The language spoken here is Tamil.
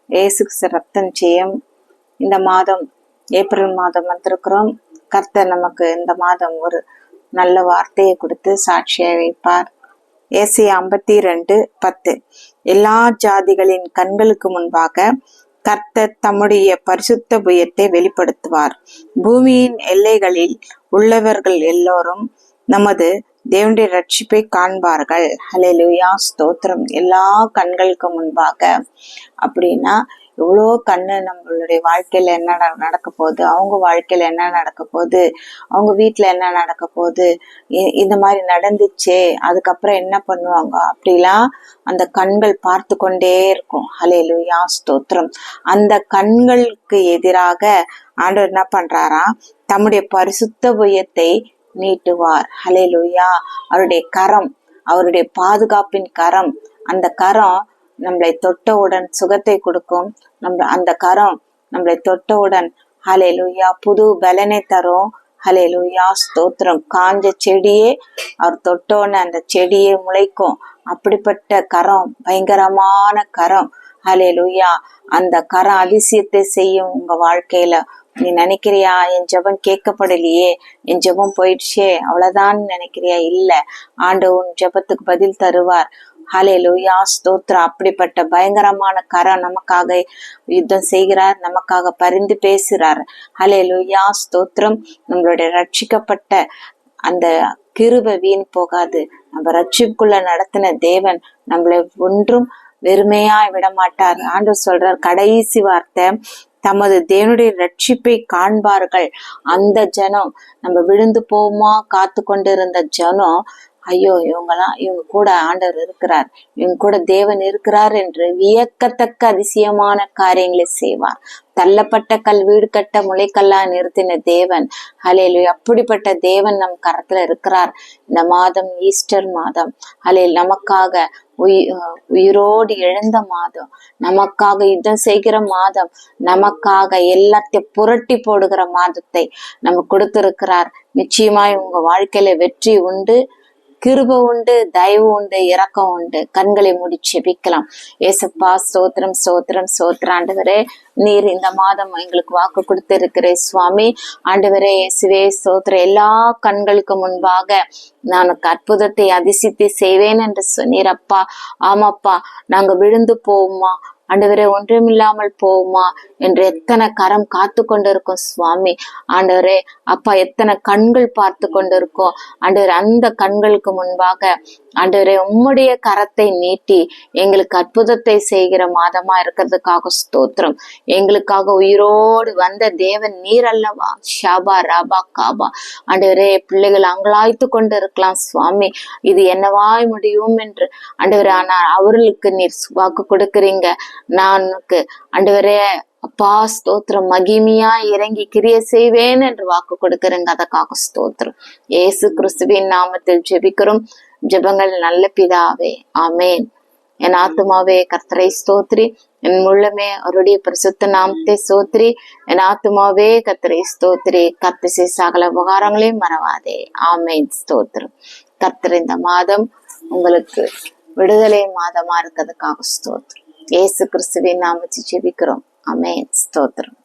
இயேசு ரத்தம் ஜெயம். இந்த மாதம் ஏப்ரல் மாதம் வந்திருக்கிறோம். கர்த்தர் நமக்கு இந்த மாதம் ஒரு நல்ல வார்த்தையை கொடுத்து சாட்சியை வைப்பார். ஏசாயா 52:10. எல்லா ஜாதிகளின் கண்களுக்கு முன்பாக கர்த்தர் தம்முடைய பரிசுத்த புயத்தை வெளிப்படுத்துவார். பூமியின் எல்லைகளில் உள்ளவர்கள் எல்லோரும் நமது தேவனுடைய ரட்சிப்பை காண்பார்கள். ஹல்லேலூயா, ஸ்தோத்திரம். எல்லா கண்களுக்கு முன்பாக அப்படின்னா எவ்வளோ கண்ணு நம்மளுடைய வாழ்க்கையில என்ன நடக்க போகுது, அவங்க வாழ்க்கையில என்ன நடக்க போகுது, அவங்க வீட்டுல என்ன நடக்க போகுது, இந்த மாதிரி நடந்துச்சே அதுக்கப்புறம் என்ன பண்ணுவாங்க அப்படிலாம் அந்த கண்கள் பார்த்து கொண்டே இருக்கும். ஹல்லேலூயா, ஸ்தோத்திரம். அந்த கண்களுக்கு எதிராக ஆண்டவர் என்ன பண்றாராம், தம்முடைய பரிசுத்த புயத்தை நீட்டுவார். ஹல்லேலூயா. அவருடைய கரம், அவருடைய பாதுகாப்பின் கரம், அந்த கரம் நம்மளை தொட்டவுடன் சுகத்தை கொடுக்கும். அந்த கரம் நம்மளை தொட்டவுடன் ஹல்லேலூயா புது பலனை தரும். ஹல்லேலூயா, ஸ்தோத்திரம். காஞ்ச செடியே அவர் தொட்டோன்னு அந்த செடியே முளைக்கும். அப்படிப்பட்ட கரம், பயங்கரமான கரம். ஹல்லேலூயா. அந்த கரம் அதிசயத்தை செய்யும் உங்க வாழ்க்கையில. நீ நினைக்கிறியா என் ஜெபம் கேட்கப்படலையே, என் ஜெபம் போயிடுச்சே அவ்வளவுதான் நினைக்கிறியா? இல்ல, ஆண்டவர் உன் ஜெபத்துக்கு பதில் தருவார். ஹல்லேலூயா, ஸ்தோத்திரம். அப்படிப்பட்ட பயங்கரமான கரம் நமக்காக யுத்தம் செய்கிறார், நமக்காக பரிந்து பேசுறார். ஹல்லேலூயா, ஸ்தோத்திரம். நம்மளுடைய ரட்சிக்கப்பட்ட அந்த கிருபை வீண் போகாது. நம்ம ரட்சிப்புக்குள்ள நடத்தின தேவன் நம்மளை ஒன்றும் வெறுமையா விட மாட்டார். ஆண்டவர் சொல்றார் கடைசி வார்த்தை, தமது தேவனுடைய ரட்சிப்பை காண்பார்கள். அந்த ஜனம், நம்ம விழுந்து போமா காத்து கொண்டிருந்த ஜனம், ஐயோ இவங்க கூட ஆண்டவர் இருக்கிறார், இவங்க கூட தேவன் இருக்கிறார் என்று வியக்கத்தக்க அதிசயமான காரியங்களை செய்வார். தள்ளப்பட்ட கல் வீடு கட்ட முளைக்கல்லா நிறுத்தின தேவன். ஹல்லேலூயா. அப்படிப்பட்ட தேவன் நம் கரத்துல இருக்கிறார். இந்த மாதம் ஈஸ்டர் மாதம். ஹல்லேலூயா. நமக்காக உயிரோடு எழுந்த மாதம், நமக்காக யுத்தம் செய்கிற மாதம், நமக்காக எல்லாத்தையும் புரட்டி போடுகிற மாதத்தை நம்ம கொடுத்திருக்கிறார். நிச்சயமாய் உங்க வாழ்க்கையில வெற்றி உண்டு, கிருபை உண்டு, தயவு உண்டு, இரக்கம் உண்டு. கண்களை மூடி செபிக்கலாம். ஏசப்பா, ஸ்தோத்திரம், ஸ்தோத்திரம், ஸ்தோத்திரம். ஆண்டவரே, நீர் இந்த மாதம் எங்களுக்கு வாக்கு கொடுத்து இருக்கிற சுவாமி. ஆண்டவரே, இயேசுவே, ஸ்தோத்திரம். எல்லா கண்களுக்கு முன்பாக நான் அற்புதத்தை அதிசயத்தை செய்வேன் என்று சொன்னீரப்பா. ஆமாப்பா, நாங்க விழுந்து போவோமா ஆண்டவரே, ஒன்றுமில்லாமல் போகுமா என்று எத்தனை கரம் காத்து கொண்டிருக்கும் சுவாமி. ஆண்டவரே அப்பா, எத்தனை கண்கள் பார்த்து கொண்டிருக்கோம் ஆண்டவரே. அந்த கண்களுக்கு முன்பாக ஆண்டவரே உம்முடைய கரத்தை நீட்டி எங்களுக்கு அற்புதத்தை செய்கிற மாதமா இருக்கிறதுக்காக ஸ்தோத்திரம். எங்களுக்காக உயிரோடு வந்த தேவன் நீர் அல்லவா. ஷாபா ராபா காபா. ஆண்டவரே, பிள்ளைகள் அங்கலாய்த்து கொண்டு இருக்கலாம் சுவாமி, இது என்னவாய் முடியும் என்று. ஆண்டவரே, ஆனால் அவர்களுக்கு நீர் வாக்கு கொடுக்குறீங்க. நான் ஆண்டவரே அப்பா ஸ்தோத்திரம், மகிமையா இறங்கி கிரிய செய்வேன் என்று வாக்கு கொடுக்கிறேங்க. அதற்காக ஸ்தோத்திரம். இயேசு கிறிஸ்துவின் நாமத்தில் ஜெபிக்கிறோம். ஜெபங்கள் நல்ல பிதாவே, ஆமேன். என் ஆத்துமாவே கர்த்தரை ஸ்தோத்ரி, என் உள்ளமே அவருடைய பரிசுத்த நாமத்தை ஸ்தோத்ரி. என் ஆத்துமாவே கர்த்தரை ஸ்தோத்ரி, கர்த்தர் சகல உபகாரங்களையும் மறவாதே. ஆமேன், ஸ்தோத்திரம். கர்த்தர் இந்த மாதம் உங்களுக்கு விடுதலை மாதமா இருக்கிறதுக்காக ஸ்தோத்திரம். இயேசு கிறிஸ்துவின் நாமத்தை ஜெபிக்கிறோம். ஆமென், ஸ்தோத்திரம்.